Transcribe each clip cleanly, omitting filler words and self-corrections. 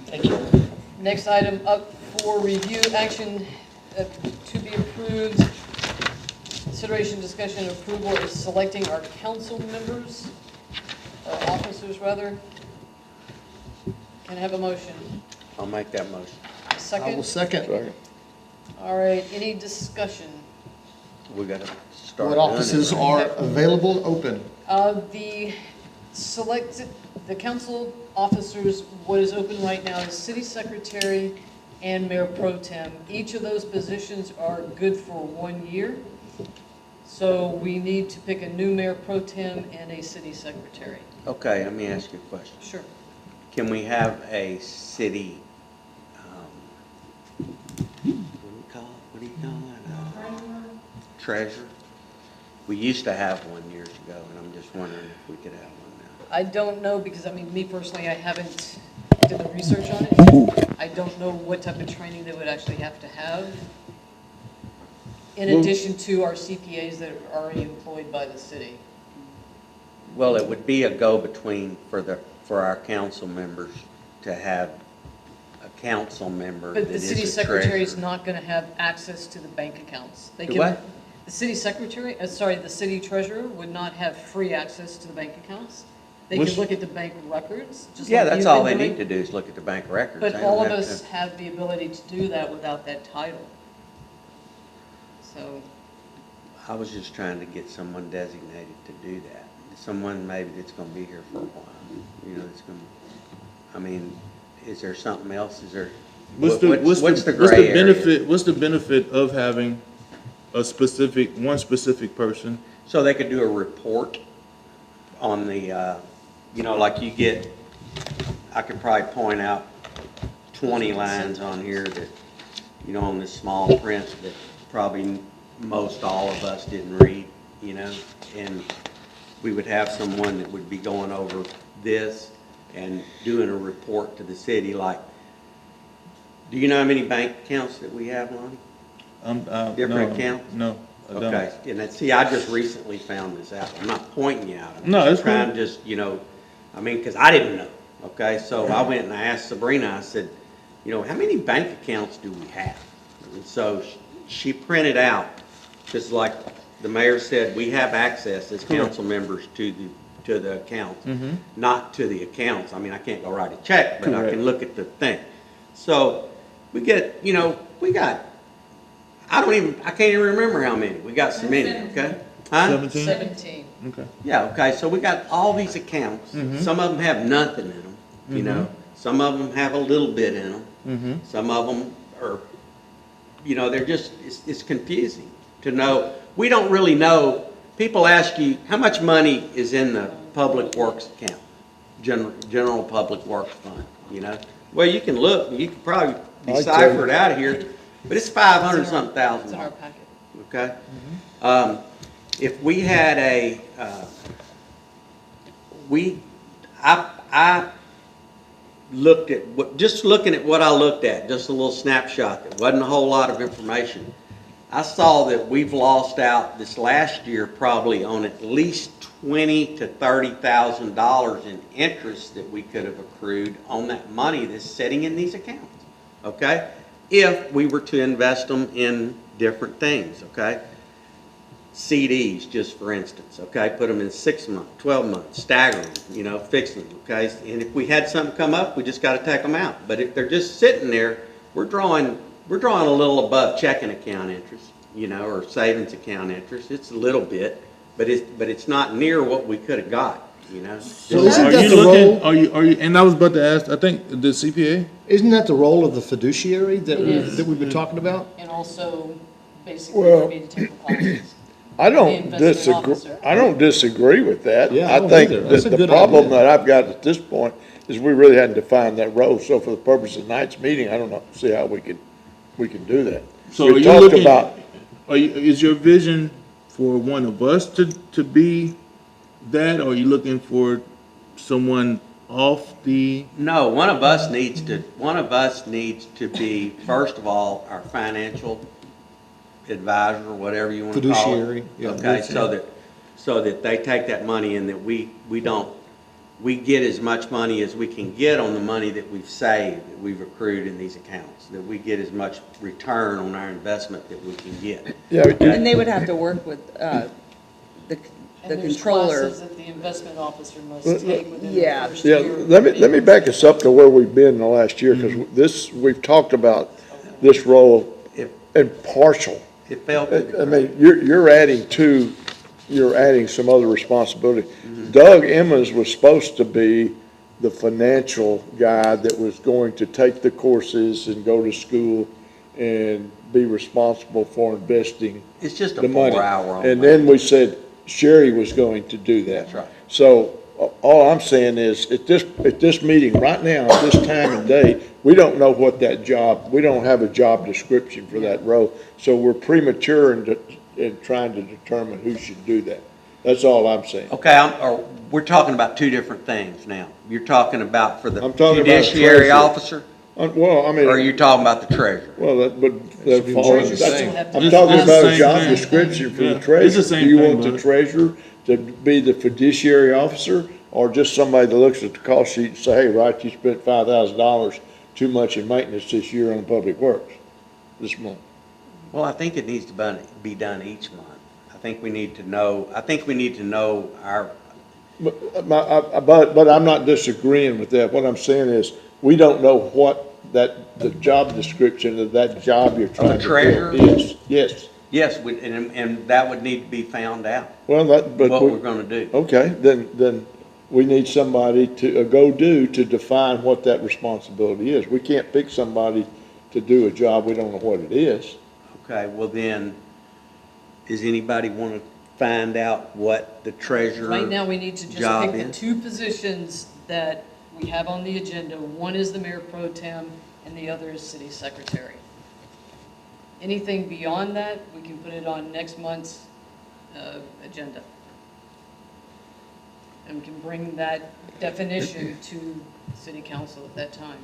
Thank you. Next item up for review, action to be approved. Consideration, discussion, and approval is selecting our council members, or officers rather. Can I have a motion? I'll make that motion. Second? I will second. All right, any discussion? We gotta start. What offices are available, open? The council officers, what is open right now is city secretary and mayor pro tem. Each of those positions are good for 1 year. So we need to pick a new mayor pro tem and a city secretary. Okay, let me ask you a question. Sure. Can we have a city, what do you call it? Treasurer? We used to have one years ago, and I'm just wondering if we could have one now. I don't know, because I mean, me personally, I haven't did the research on it. I don't know what type of training they would actually have to have, in addition to our CPAs that are already employed by the city. Well, it would be a go-between for our council members to have a council member that But the is city a secretary is treasurer. not going to have access to the bank accounts. They The can. what? The city secretary, the city treasurer would not have free access to the bank accounts. They can look at the bank records. Just Yeah, like that's you've all been they doing. need to do is look at the bank records. But They don't all of have us to- have the ability to do that without that title. So, I was just trying to get someone designated to do that. Someone maybe that's gonna be here for a while, you know, it's gonna, I mean, is there something else? Is there, what's the gray area? benefit? What's the benefit of having one specific person? So they could do a report on the, you know, like you get, I could probably point out 20 lines on here that, you know, on this small print that probably most all of us didn't read, you know, and we would have someone that would be going over this and doing a report to the city, like, do you know how many bank accounts that we have, Lonnie? Different accounts? No, I don't. Okay, and then, see, I just recently found this out. I'm not pointing you out. I'm No, just it's trying cool. to just, you know, I mean, because I didn't know, okay? So I went and I asked Sabrina, I said, you know, how many bank accounts do we have? And so she printed out, just like the mayor said, we have access as council members to the accounts, not to the accounts. I mean, I can't go write a check, but I Correct. can look at the thing. So we get, you know, we got, I can't even remember how many. We got so many, okay? Huh? 17? 17. Okay. Yeah, okay, so we got all these accounts. Some of them have nothing in them, you know? Some of them have a little bit in them. Some of them are, you know, they're just, it's confusing to know. We don't really know. People ask you, how much money is in the public works account? General public works fund, you know? Well, you can look, you can probably decipher it out of here, but it's 500-something thousand It's in our dollars. packet. Okay? If we had I looked at, just looking at what I looked at, just a little snapshot, that wasn't a whole lot of information. I saw that we've lost out this last year probably on at least $20,000 to $30,000 in interest that we could have accrued on that money that's sitting in these accounts, okay? If we were to invest them in different things, okay? CDs, just for instance, okay? Put them in 6 months, 12 months, stagger them, you know, fix them, okay? And if we had something come up, we just got to take them out. But if they're just sitting there, we're drawing a little above checking account interest, you know, or savings account interest. It's a little bit, but it's not near what we could have got, you know? So isn't Are that you the looking, role? are you, and I was about to ask, I think, the CPA? Isn't that the role of the fiduciary that It is. we've been talking about? And also, basically, Well- for me to take the classes. I The don't investment disagree, officer. I don't disagree with that. Yeah, I I don't think either. That's that a the good problem idea. that I've got at this point is we really hadn't defined that role. So for the purpose of tonight's meeting, I don't know, see how we can do that. So We are you talked looking, about- is your vision for one of us to be that, or are you looking for someone off the? No, one of us needs to be, first of all, our financial advisor, or whatever you want to call it. Fiduciary, yeah. Okay, so that they take that money and that we don't we get as much money as we can get on the money that we've saved, that we've accrued in these accounts, that we get as much return on our investment that we can get. Yeah, And they would have to work with the And there's controller. classes that the investment officer must take within the Yeah. first yeah, year. let me back us up to where we've been in the last year, because this, we've talked about this role If in partial. it fell I through the mean, you're adding some other responsibility. Doug Emmons was supposed to be the financial guy that was going to take the courses and go to school and be responsible for investing It's just a the money. 4-hour on And then we said Sherry was going to do that. That's right. So all I'm saying is, at this meeting right now, at this time and day, we don't know what that job, we don't have a job description for that role. So we're premature in trying to determine who should do that. That's all I'm saying. Okay, we're talking about two different things now. You're talking about for the I'm talking about a judiciary treasurer. officer, Well, I mean. or are you talking about the treasurer? Well, should be more of the that's- same. I'm talking It's the about a same job thing. description for Yeah, the treasurer. it's the same Do you thing, want the bud. treasurer to be the fiduciary officer, or just somebody that looks at the cost sheet and say, hey, right, you spent $5,000 too much in maintenance this year on public works, this month? Well, I think it needs to be done each month. I think we need to know our, But I'm not disagreeing with that. What I'm saying is, we don't know what the job description of that job you're trying to treasurer? fill is. Yes. yes, and that would need to be found out, Well, but. what we're gonna do. Okay, then we need somebody to define what that responsibility is. We can't pick somebody to do a job, we don't know what it is. Okay, well then, does anybody want to find out what the treasurer Right now, we need to just job pick the is? two positions that we have on the agenda. One is the mayor pro tem, and the other is city secretary. Anything beyond that, we can put it on next month's agenda. And we can bring that definition to city council at that time.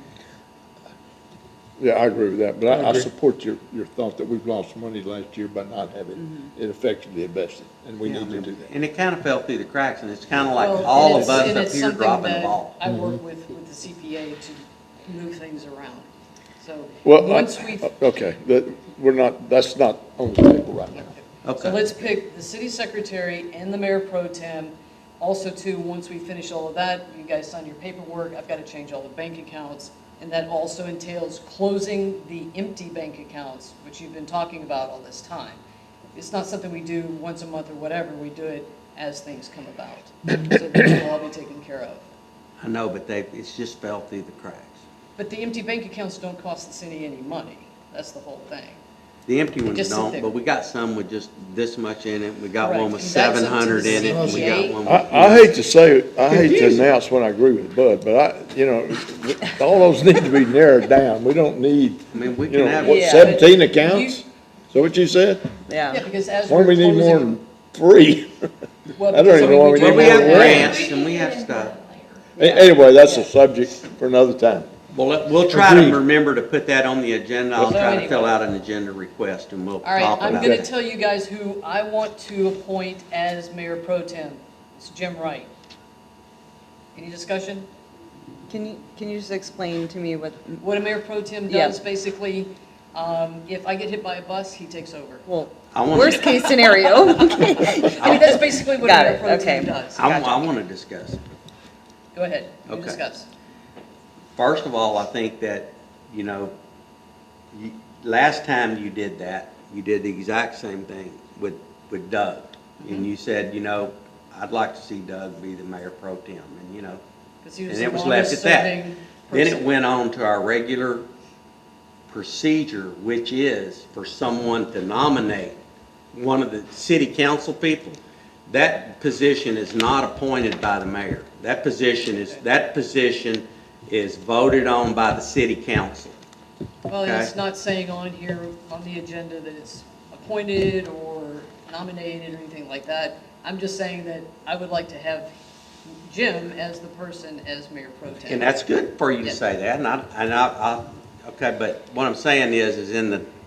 Yeah, I agree with that, but I agree. support your thought that we've lost money last year by not having it effectively invested, and we Yeah, need to do that. And it kind of fell through the cracks, and it's kind of like Well, all and of us and up it's here something dropping the that ball. I work with the CPA to move things around. So, Well, once we've. okay, that's not on the table right now. So Okay, let's pick the city secretary and the mayor pro tem. Also too, once we finish all of that, you guys sign your paperwork, I've got to change all the bank accounts. And that also entails closing the empty bank accounts, which you've been talking about all this time. It's not something we do once a month or whatever, we do it as things come about. So these will all be taken care of. I know, but it's just fell through the cracks. But the empty bank accounts don't cost the city any money, that's the whole thing. The empty ones Just sit don't, there. but we got some with just this much in it, we got one Correct. with And that's up to 700 in it, and we got CPA. one with. I hate to say, I hate to announce when I agree with Bud, but all those need to be narrowed down. We don't need, I mean, we you can know, have. what, Yeah. 17 accounts? Is that what you said? Yeah, Yeah. because as Why we're do we need more closing. than 3? Well, I don't because, even know why we Well, need we more have than one. grants and we have stuff. Anyway, that's a subject for another time. Well, we'll try to Agreed. remember to put that on the agenda. I'll So try to anyway. fill out an agenda request and we'll All right, talk I'm about gonna it. tell you guys who I want to appoint as mayor pro tem. It's Jim Wright. Any discussion? Can you just explain to me what, What a mayor pro tem Yeah. does, basically, if I get hit by a bus, he takes over. well, I want worst case scenario? I mean, that's basically what a Got mayor it, pro tem okay. does. I want to discuss it. Go ahead, you Okay. discuss. First of all, I think that, last time you did that, you did the exact same thing with Doug. And you said, I'd like to see Doug be the mayor pro tem, and, 'Cause he was and the it was left longest at that. serving Then it person. went on to our regular procedure, which is for someone to nominate one of the city council people. That position is not appointed by the mayor. That position is voted on by the city council. Well, and Okay. it's not saying on here, on the agenda, that it's appointed or nominated or anything like that. I'm just saying that I would like to have Jim as the person as mayor pro tem. And that's good for you to Yeah. say that, okay, but what I'm saying is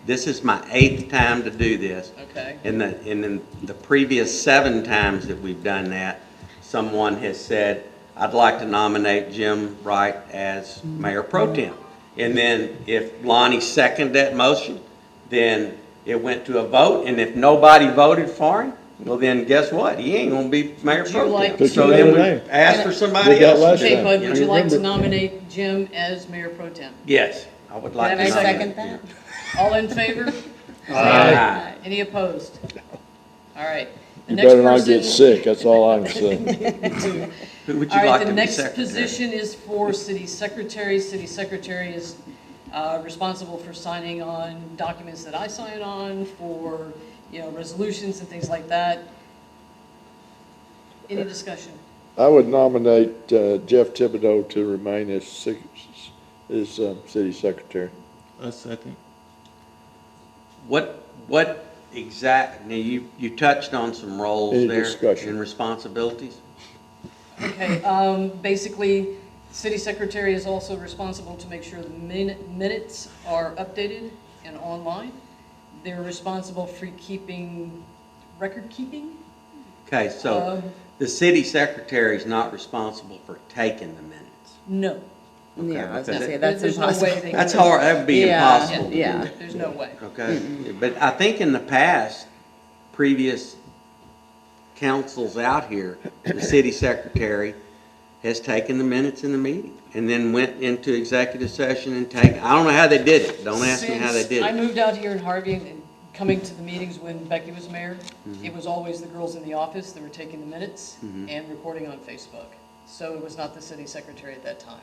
this is my 8th time to do this. Okay. In the previous 7 times that we've done that, someone has said, I'd like to nominate Jim Wright as mayor pro tem. And then if Lonnie seconded that motion, then it went to a vote, and if nobody voted for him, well then guess what? He ain't gonna be mayor Would you pro like tem. to- So then we Name. ask for somebody Did that else. last Okay, time. Bud, would you like to Remember. nominate Jim as mayor pro tem? Yes, I would like Can I to have a nominate second Jim. All in favor? Aye. Any opposed? All right. The You next better not get person- sick, that's all I can say. Who would All you right, like the to be next secretary? position is for city secretary. City secretary is responsible for signing on documents that I sign on, for, resolutions and things like that. Any discussion? I would nominate Jeff Thibodeau to remain as city secretary. A second. What exact, now you touched on some roles Any there discussion? and responsibilities? Okay, basically, city secretary is also responsible to make sure the minutes are updated and online. They're responsible for record keeping. Okay, so Um, the city secretary is not responsible for taking the minutes. No. Yeah, I was because gonna say, it- that's There's no impossible. way they That's can- hard, that would be Yeah, impossible to do yeah. that. There's no way. Okay, but I think in the past, previous councils out here, the city secretary has taken the minutes in the meeting and then went into executive session and I don't know how they did it. Don't ask me how they Since did I it. moved out here in Harvey and coming to the meetings when Becky was mayor, Mm-hmm. it was always the girls in the office that were taking the minutes and recording on Facebook. So it was not the city secretary at that time.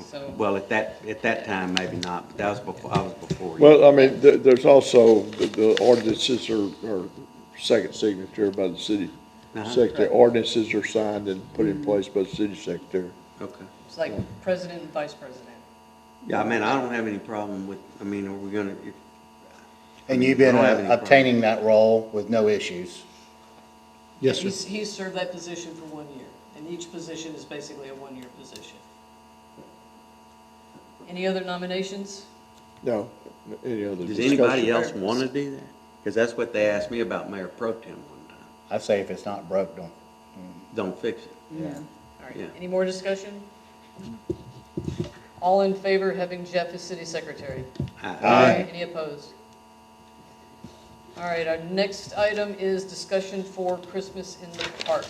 So, Well, at that time, maybe not, but that was before, I was before you. Well, I mean, there's also, the ordinances are second signature by the city Uh-huh. secretary. Ordinances are signed and put in place by the city secretary. Okay. it's like president and vice president. Yeah, I mean, I don't have any problem with, I mean, are we gonna, And you've been I don't have any problem. obtaining that role with no issues? Yes, sir. He's served that position for 1 year, and each position is basically a one-year position. Any other nominations? No, any other does discussion? anybody else wanna do that? Because that's what they asked me about Mayor Pro Tem one time. I say if it's not broke, Don't fix it. Yeah. All right, Yeah. any more discussion? All in favor of having Jeff as city secretary? I- Any opposed? All right, our next item is discussion for Christmas in the park.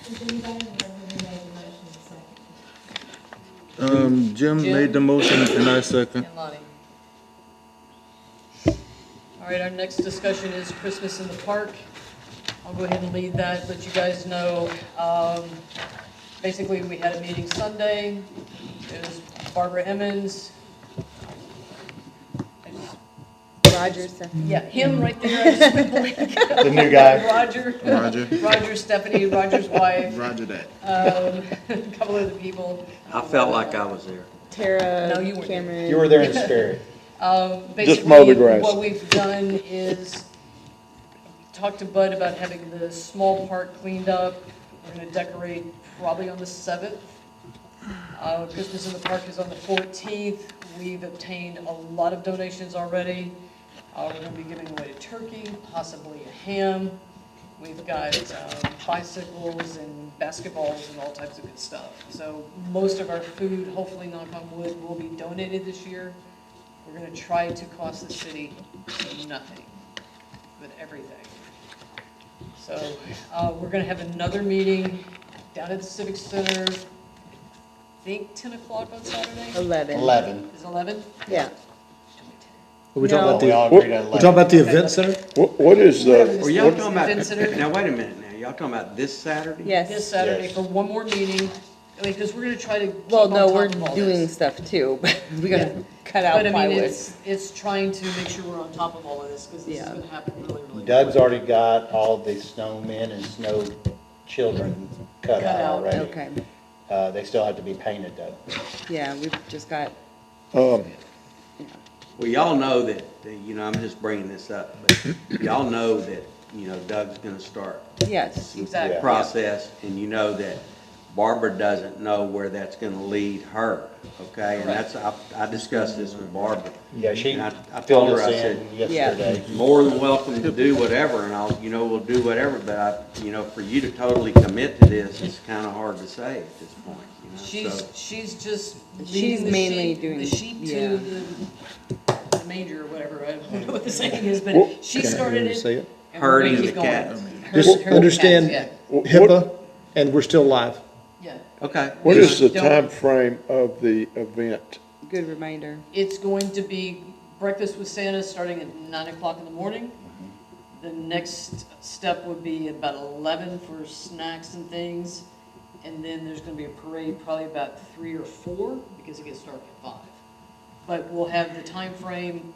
Does anybody know who made the motion second? Jim Jim? made the motion and I second. And Lonnie. All right, our next discussion is Christmas in the park. I'll go ahead and lead that, let you guys know. Basically, we had a meeting Sunday. It was Barbara Emmons. Roger, second. Yeah, him right there. I just went blank. the new guy. Roger. Roger. Roger, Stephanie, Roger's wife, Roger that. a couple other people. I felt like I was there. Tara, No, you weren't. Cameron. You were there in spirit. Basically, mow the grass. what we've done is talked to Bud about having the small park cleaned up. We're gonna decorate probably on the 7th. Christmas in the park is on the 14th. We've obtained a lot of donations already. We're gonna be giving away a turkey, possibly a ham. We've got bicycles and basketballs and all types of good stuff. So most of our food, hopefully knock on wood, will be donated this year. We're gonna try to cost the city nothing with everything. So, we're gonna have another meeting down at the Civic Center, I think 10 o'clock on Saturday? 11. 11. Is it 11? Yeah. Are we talking No. about We all the, agreed at we're talking 11. about the event center? What is Whatever the, this Were y'all is, talking Event Center. about, now wait a minute now, y'all talking about this Saturday? This Yes. Saturday Yes. for one more meeting, I mean, because we're gonna try to keep Well, on no, top we're of all doing this. stuff too, but we Yeah. gotta cut out But I mean, plywood. it's trying to make sure we're on top of all of this, because this is Yeah. gonna happen really, really Doug's quick. already got all the snowmen and snow children cut Cut out out. already. Okay, They still have to be painted though. yeah, we've just got, um, Well, y'all know that, I'm just bringing this up, but y'all know that, Doug's gonna start yes, Exactly. Yeah. process, and you know that Barbara doesn't know where that's gonna lead her, okay? And that's, I discussed this with Barbara. Yeah, she And I told filled her, us I said, in yesterday. more than welcome to do whatever, and we'll do whatever, but for you to totally commit to this, it's kinda hard to say at this point, so. She's just She's leading the mainly sheep, doing- the sheep yeah. to the manger or whatever, I don't know what the saying is, Well, but she Can I started just say it. it? and we're gonna Herding keep the going. cats. Just Herding cats, understand yeah. HIPAA, and we're still live. Yeah, Okay. What is the Don't- time frame of the event? Good reminder. it's going to be breakfast with Santa starting at 9 o'clock in the morning. The next step would be about 11 for snacks and things. And then there's gonna be a parade probably about 3 or 4 because it gets dark at 5. But we'll have the time frame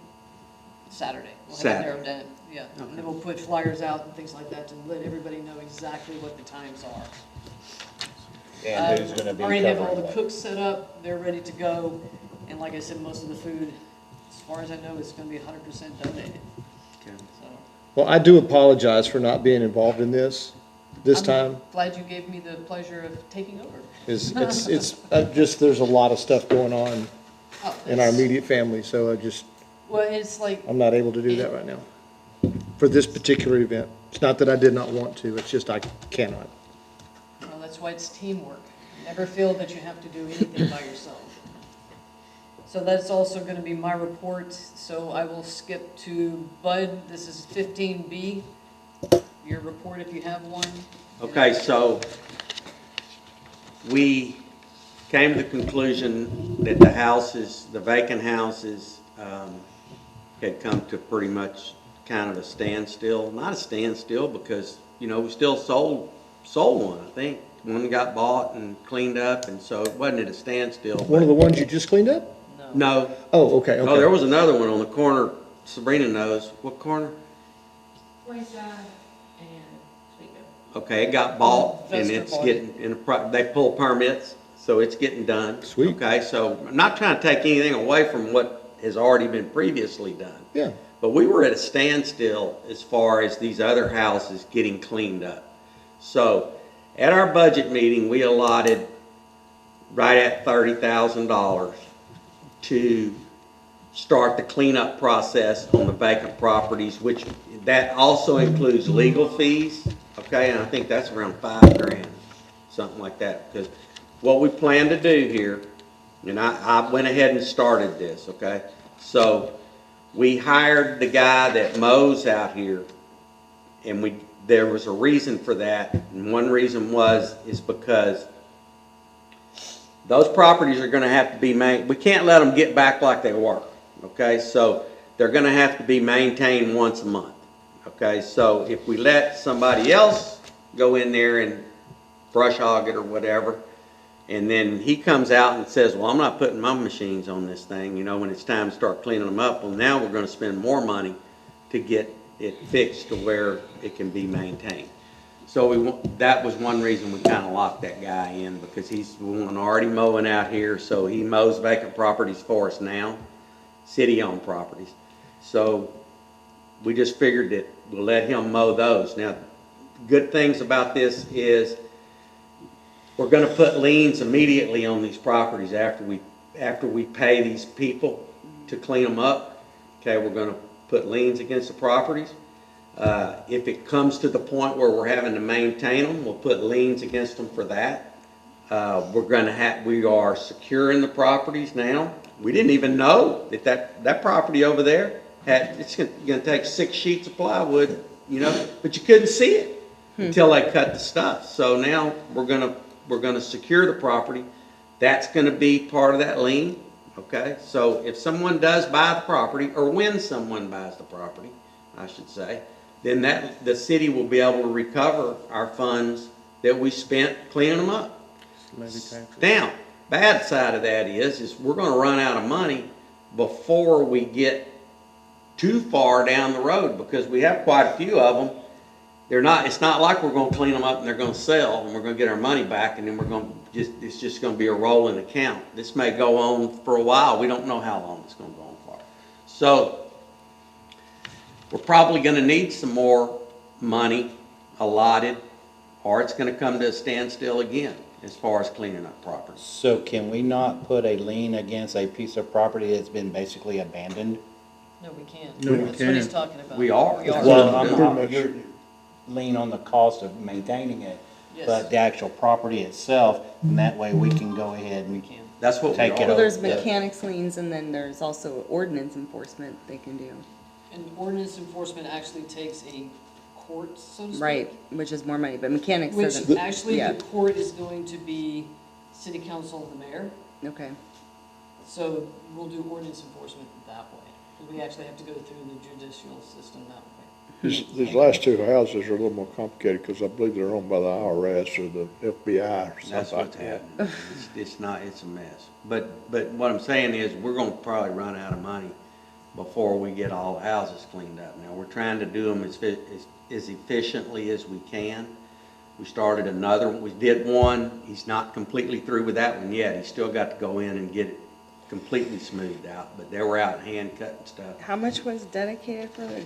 Saturday. We'll have it narrowed down, yeah. And then we'll put flyers out and things like that to let everybody know exactly what the times are. And who's gonna be Already have all covering the that? cooks set up, they're ready to go. And like I said, most of the food, as far as I know, is gonna be 100% donated, Okay. so. Well, I do apologize for not being involved in this time. I'm glad you gave me the pleasure of taking over. It's just, there's a lot of stuff going on Oh, in our it's- immediate family, so Well, it's like, I'm not able to do that right now. For this particular event. It's not that I did not want to, it's just I cannot. well, that's why it's teamwork. Never feel that you have to do anything by yourself. So that's also gonna be my report, so I will skip to Bud. This is 15B, your report if you have one. Okay, so we came to the conclusion that the vacant houses, had come to pretty much kind of a standstill. Not a standstill because, we still sold one, I think. One got bought and cleaned up, and so it wasn't at a standstill. One of the ones you just cleaned up? No, Oh, okay, no, there okay. was another one on the corner, Sabrina knows. What corner? Wayside and Sweetgrove. Okay, it got bought and Vesper it's bought it. getting, they pull permits, so it's getting done. Sweet. Okay, so I'm not trying to take anything away from what has already been previously done. Yeah, But we were at a standstill as far as these other houses getting cleaned up. So at our budget meeting, we allotted right at $30,000 to start the cleanup process on the vacant properties, which that also includes legal fees, okay? And I think that's around $5,000, something like that. Because what we plan to do here, and I went ahead and started this, okay? So we hired the guy that mows out here, and there was a reason for that. And one reason is because those properties are gonna have to be we can't let them get back like they were, okay? So they're gonna have to be maintained once a month, okay? So if we let somebody else go in there and brush hog it or whatever, and then he comes out and says, well, I'm not putting my machines on this thing, when it's time to start cleaning them up, well, now we're gonna spend more money to get it fixed to where it can be maintained. So that was one reason we kind of locked that guy in, because he's one already mowing out here, so he mows vacant properties for us now, city-owned properties. So we just figured that we'll let him mow those. Now, good things about this is we're gonna put liens immediately on these properties after we pay these people to clean them up. Okay, we're gonna put liens against the properties. If it comes to the point where we're having to maintain them, we'll put liens against them for that. We are securing the properties now. We didn't even know that property over there it's gonna take 6 sheets of plywood, but you couldn't see it until they cut the stuff. So now we're gonna secure the property. That's gonna be part of that lien, okay? So if someone does buy the property, or when someone buys the property, I should say, then the city will be able to recover our funds that we spent cleaning them up. Now, bad side of that is we're gonna run out of money before we get too far down the road, because we have quite a few of them. It's not like we're gonna clean them up and they're gonna sell and we're gonna get our money back and then it's just gonna be a rolling account. This may go on for a while. We don't know how long it's gonna go on for. So we're probably gonna need some more money allotted, or it's gonna come to a standstill again. as far as cleaning up property. So can we not put a lien against a piece of property that's been basically abandoned? No, we can't. No, we That's what he's can't. talking about. We are. We are. Well, Pretty I'm, you're lien on the cost of maintaining it, Yes. but the actual property itself, and that way we can go ahead and Can. That's what we Take it are. Well, there's Yeah. mechanics liens and then there's also ordinance enforcement they can do. And ordinance enforcement actually takes a court, so to speak. Right, which is more money, but mechanics Which doesn't. actually Yeah, the court is going to be city council and the mayor. okay. So we'll do ordinance enforcement that way. 'Cause we actually have to go through the judicial system that way. These last two houses are a little more complicated because I believe they're owned by the IRS or the FBI or That's something like what's that. happening. It's not, it's a mess. But what I'm saying is, we're gonna probably run out of money before we get all the houses cleaned up. Now, we're trying to do them as efficiently as we can. We started another one, we did one, he's not completely through with that one yet. He's still got to go in and get it completely smoothed out, but they were out hand cutting stuff. How much was dedicated for the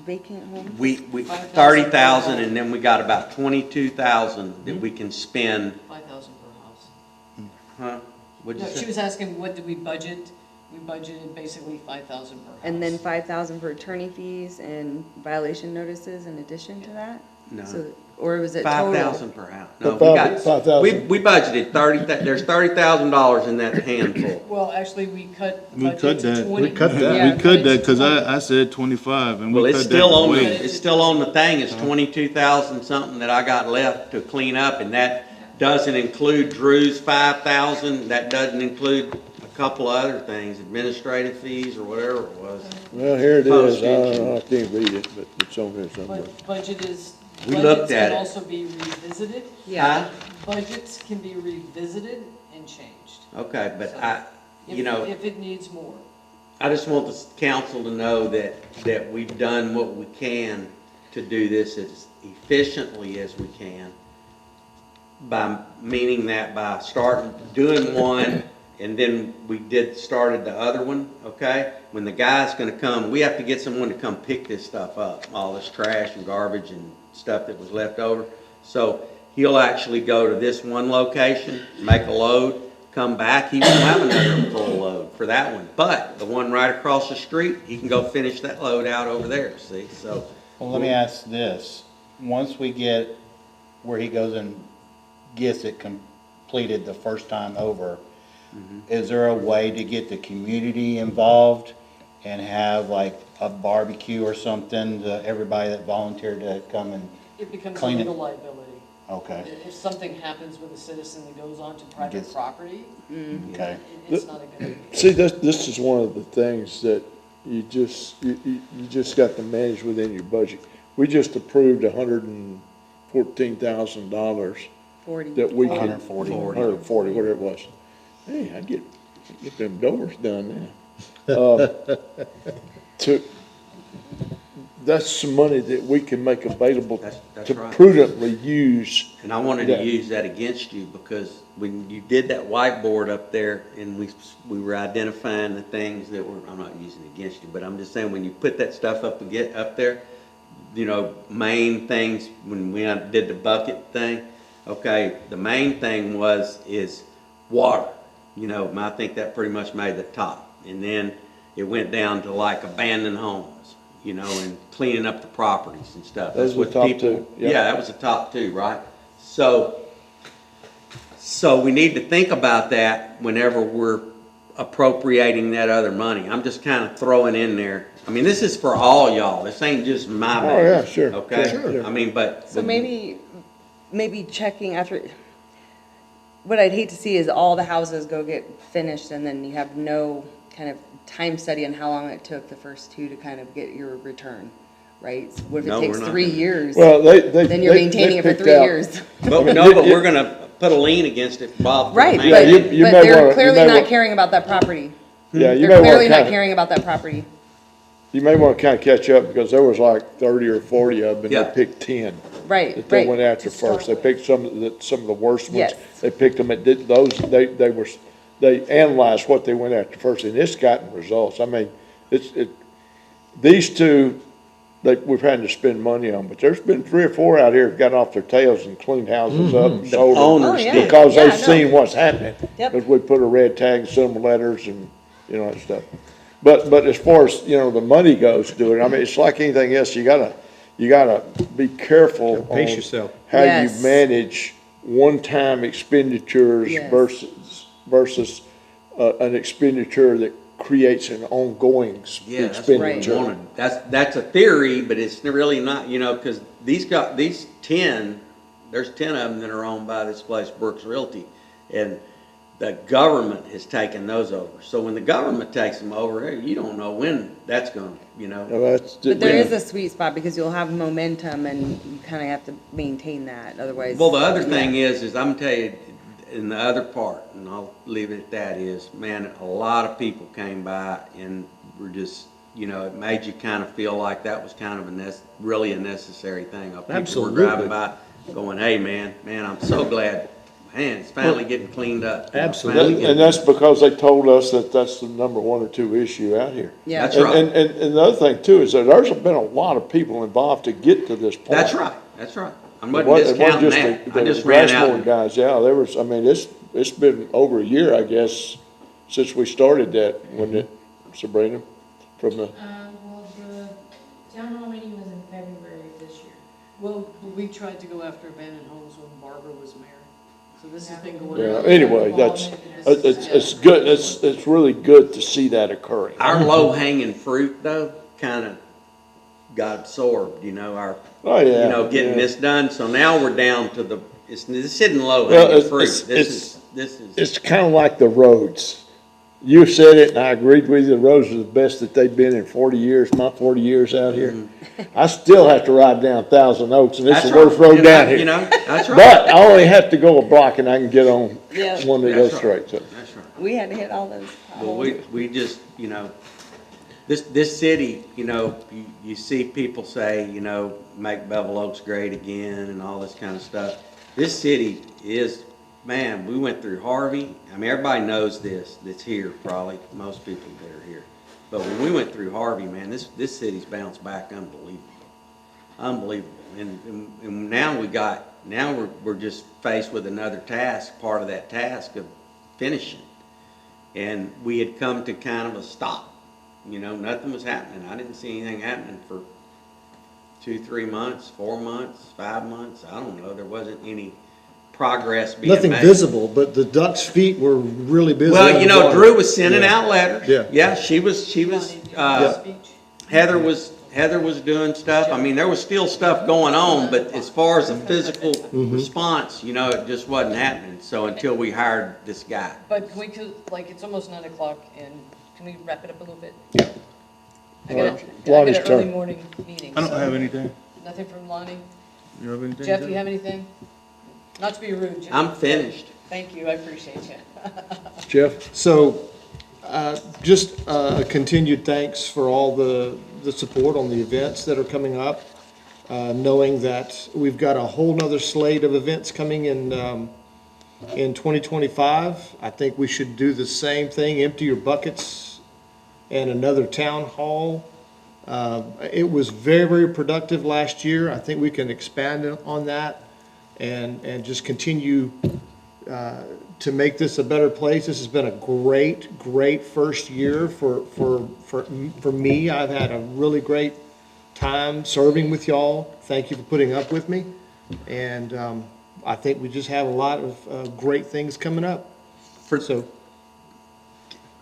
vacant homes? We, 5,000 30,000, and then we got about 22,000 that we can spend, 5,000 per house. huh? What'd you No, say? she was asking, what did we budget? We budgeted basically 5,000 per house. And then 5,000 for attorney fees and violation notices in addition to that? No. So, or was it total? 5,000 per house. No, The we got, 5,000. we budgeted there's $30,000 in that handful. Well, actually, we cut We budget cut to that. 20. We cut that. Yeah. We cut that, cause I said 25 and Well, we it's cut that. still on, way. it's still on the thing, it's 22,000 something that I got left to clean up, and that doesn't include Drew's 5,000, that doesn't include a couple of other things, administrative fees or whatever it was. Well, here it is. Postage. I can't read it, but it's on here somewhere. But budget is, We budgets looked at can it. also be revisited. Yeah. Budgets can be revisited and changed. Okay, but If- you know, If it needs more. I just want the council to know that we've done what we can to do this as efficiently as we can. Meaning that by doing one, and then we started the other one, okay? When the guy's gonna come, we have to get someone to come pick this stuff up, all this trash and garbage and stuff that was left over. So he'll actually go to this one location, make a load, come back, he won't have another full load for that one. But the one right across the street, he can go finish that load out over there, see, so. Well, let me ask this, once we get where he goes and gets it completed the first time over, is there a way to get the community involved and have like a barbecue or something, to everybody that volunteered to come and, It becomes a Clean it. legal liability. okay, If something happens with a citizen that goes onto private Gets- property, okay. it's not a good idea. See, this is one of the things that you just got to manage within your budget. We just approved $114,000 40. that we can. 140. 140, whatever it was. Hey, I get them doors done now. That's some money that we can make available That's to right. prudently use. And I wanted Yeah. to use that against you, because when you did that whiteboard up there, and we were identifying the things that were, I'm not using it against you, but I'm just saying, when you put that stuff up there, you know, main things, when we did the bucket thing, okay, the main thing is water. You know, I think that pretty much made the top. And then it went down to like abandoned homes, you know, and cleaning up the properties and stuff. Those That's were what top people- two, yeah. Yeah, that was the top two, right? So we need to think about that whenever we're appropriating that other money. I'm just kind of throwing in there. I mean, this is for all y'all. This ain't just my Oh, baby. yeah, sure, Okay? sure. I mean, but. So maybe checking after, what I'd hate to see is all the houses go get finished and then you have no kind of time study on how long it took the first two to kind of get your return, right? So what if No, it takes we're not 3 gonna- years? Well, Then you're maintaining it for picked 3 out- years. But no, but we're gonna put a lien against it, Bob. for the Right, main- but, you but may they're wanna- you clearly may not wa- caring about that property. Yeah, you may They're want clearly to not kind of, caring about that property. you may want to kind of catch up because there was like 30 or 40 of them and Yeah. they picked 10 Right, that they went right. after first. They picked some of the worst ones. Yes. They picked them they analyzed what they went after first and it's gotten results. I mean, these two that we've had to spend money on, but there's been 3 or 4 out here that got off their tails and cleaned houses up and The sold them. owners Oh, yeah. did. Because Yeah, they've no. seen what's happening. Yep. Because we put a red tag and send them letters and, you know, that stuff. But as far as, you know, the money goes to it, I mean, it's like anything else, you gotta be careful Pace on yourself. how you Yes. manage one-time expenditures Yes. versus an expenditure that creates an ongoing Yeah, that's what we expenditure. wanted. That's a theory, but it's really not, you know, because these 10, there's 10 of them that are owned by this place, Brooks Realty. And the government has taken those over. So when the government takes them over, hey, you don't know when that's gonna, you know. Now, that's- But there is a sweet spot because you'll have momentum and you kind of have to maintain that, otherwise. Well, the other thing yeah. is I'm tell you, in the other part, and I'll leave it at that, is, man, a lot of people came by and were just, you know, it made you kind of feel like that was kind of really a necessary thing. People Absolutely. were driving by going, hey, man, I'm so glad, man, it's finally getting cleaned up. You know, Absolutely. finally getting- And that's because they told us that that's the number 1 or 2 issue out here. Yeah. That's right. And the other thing too is that there's been a lot of people involved to get to this point. That's right, that's right. I It wasn't wasn't discounting just that. the I just ran out. Grassmore guys, yeah, there was, I mean, it's been over a year, I guess, since we started that, wasn't it, Sabrina? From the, Well, the town hall meeting was in February of this year. Well, we tried to go after abandoned homes when Barbara was mayor, so this has been going yeah, on. anyway, it's good, it's really good to see that occurring. Our low-hanging fruit, though, kind of got absorbed, you know, Oh, yeah. you know, getting yeah. this done. So now we're down to this isn't Well, low-hanging it's- fruit. it's- This is, It's kind of like the roads. You said it, and I agreed with you, the roads are the best that they've been in 40 years, my 40 years out here. I still have to ride down Thousand Oaks, and it's that's the worst right. road You down know, here. you know, that's right. But I only have to go a block and I can get on Yeah. one that That's goes right. straight, so. That's right. We had to hit all those. Well, we just, you know, this city, you know, you see people say, you know, make Bevil Oaks great again and all this kind of stuff. This city is, man, we went through Harvey. I mean, everybody knows this that's here, probably, most people that are here. But when we went through Harvey, man, this city's bounced back unbelievable. Unbelievable. And now we're just faced with another task, part of that task of finishing. And we had come to kind of a stop. You know, nothing was happening. I didn't see anything happening for 2, 3 months, 4 months, 5 months. I don't know. There wasn't any progress being Nothing made. visible, but the ducks' feet were really busy. Well, you know, underwater. Drew was sending Yeah. out letters. Yeah. Yeah, she was, Heather was doing stuff. I mean, there was still stuff going on, but as far as a physical response, you know, it just wasn't happening. So until we hired this guy. But can we, like, it's almost 9 o'clock, and can we wrap it up a little bit? I Well, got Lonnie's an early turn. morning meeting. I don't so- have anything. Nothing from Lonnie? You have anything? Jeff, do you have anything? Not to be rude, Jeff. I'm finished. Thank you, I appreciate you. Jeff? So, just a continued thanks for all the support on the events that are coming up. Knowing that we've got a whole nother slate of events coming in 2025. I think we should do the same thing, empty your buckets and another town hall. It was very, very productive last year. I think we can expand on that and just continue to make this a better place. This has been a great first year for me. I've had a really great time serving with y'all. Thank you for putting up with me. And I think we just have a lot of great things coming up. So,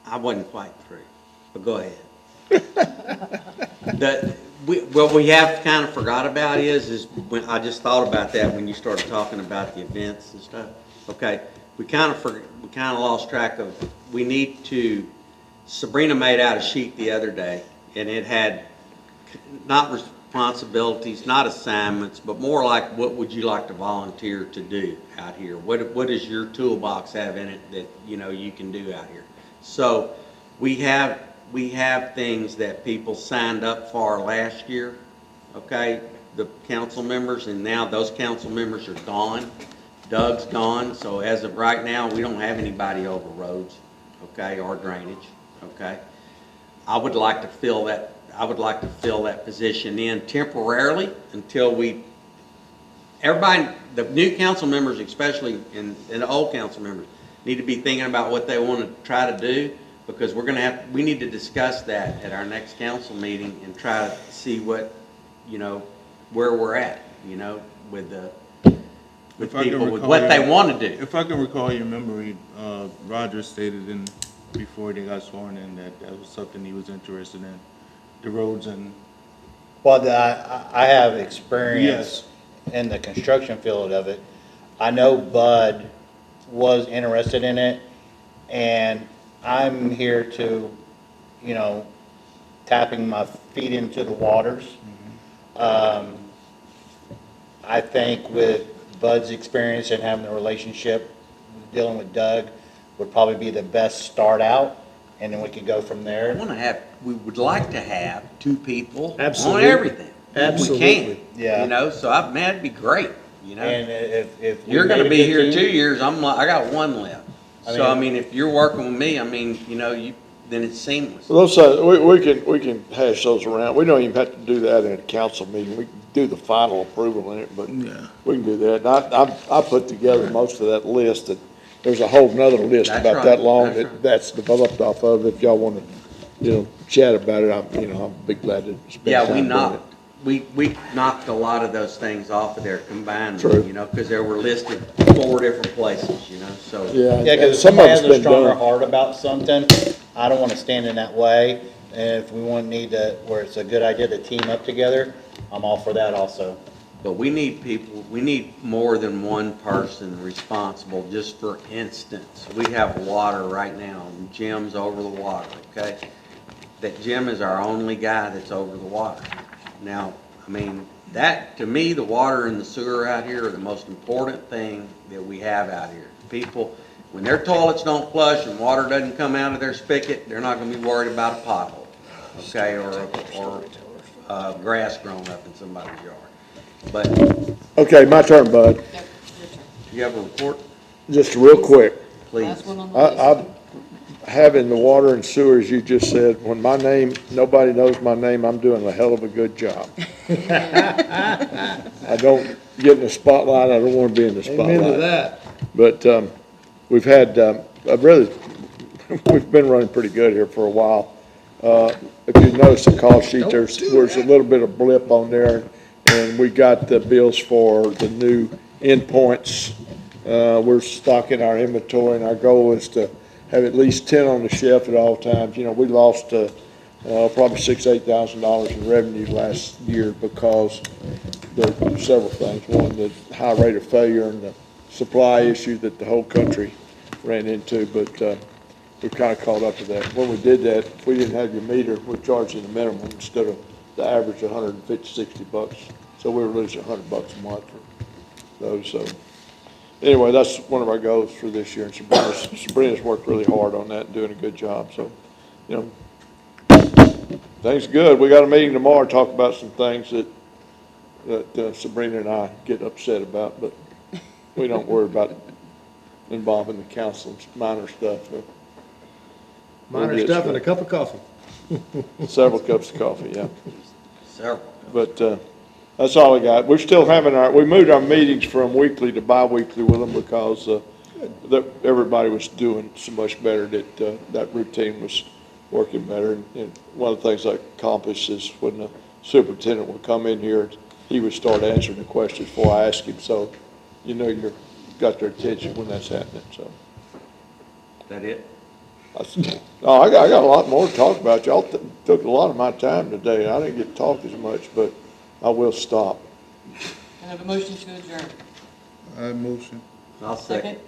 I wasn't quite through, but go ahead. What we have kind of forgot about is when I just thought about that when you started talking about the events and stuff. Okay, we kind of lost track of, we need to, Sabrina made out a sheet the other day, and it had not responsibilities, not assignments, but more like what would you like to volunteer to do out here? What does your toolbox have in it that, you know, you can do out here? So we have things that people signed up for last year, okay? The council members, and now those council members are gone. Doug's gone, so as of right now, we don't have anybody over roads, okay, or drainage, okay? I would like to fill that, I would like to fill that position in temporarily until everybody, the new council members especially, and the old council members, need to be thinking about what they want to try to do, because we need to discuss that at our next council meeting and try to see what, where we're at, with If I can people, with recall what they your- want to do. If I can recall your memory, Roger stated before they got sworn in that was something he was interested in, the roads and. Well, I have experience in the construction field of it. I know Bud was interested in it, and I'm here to, tapping my feet into the waters. I think with Bud's experience and having a relationship, dealing with Doug, would probably be the best start out, and then we could go from there. We would like to have two people on Absolutely. everything. If we can. Absolutely. Yeah. So that'd be great, And if. we You're gonna made a be good here team- 2 years, I got one left. So, I mean, if you're working with me, then it's seamless. Well, those, we can hash those around. We don't even have to do that in a council meeting. We can do the final approval in it, but Yeah. we can do that. And I put together most of that list, and there's a whole nother list That's about right, that long that's right. that's developed off of. If y'all wanna, chat about it, I'll be glad to spend Yeah, time doing it. we knocked a lot of those things off of there combined, True. because they were listed 4 different places, so. Yeah, Yeah, because if some of somebody it's has a been stronger done. heart about something, I don't want to stand in that way. And if we need to, where it's a good idea to team up together, I'm all for that also. But we need more than one person responsible. Just for instance, we have water right now, and Jim's over the water, okay? That Jim is our only guy that's over the water. Now, I mean, to me, the water and the sewer out here are the most important thing that we have out here. People, when their toilets don't flush and water doesn't come out of their spigot, they're not gonna be worried about a pothole, okay, or grass growing up in somebody's yard. But, Okay, my turn, Bud. Yep, your turn. you have a report, Just real quick. please? Last one on the list. Having the water and sewer, as you just said, when nobody knows my name, I'm doing a hell of a good job. I don't get in the spotlight, I don't wanna be in the spotlight. Amen to that. But, we've had, we've been running pretty good here for a while. If you notice the call sheet, there's a little bit of blip on there, and we got the bills for the new endpoints. We're stocking our inventory, and our goal is to have at least 10 on the shelf at all times. We lost, probably $6,000-8,000 in revenue last year because there were several things. One, the high rate of failure and the supply issue that the whole country ran into, but, we've kind of caught up to that. When we did that, if we didn't have your meter, we're charging the minimum instead of the average $150-60. So we were losing $100 a month for those, so. Anyway, that's one of our goals for this year, and Sabrina's worked really hard on that and doing a good job, so, things good. We got a meeting tomorrow to talk about some things that Sabrina and I get upset about, but we don't worry about involving the council, it's minor stuff. Minor stuff and a cup of coffee. Several cups of coffee, yeah. Several. But, that's all I got. We're still having we moved our meetings from weekly to bi-weekly with them because, everybody was doing so much better that routine was working better. And one of the things I accomplished is when the superintendent would come in here, he would start answering the questions before I asked him, so, you've got their attention when that's happening, so. Is that it? I got a lot more to talk about. Y'all took a lot of my time today. I didn't get to talk as much, but I will stop. Can I have a motion to adjourn? I motion. I'll second. Second?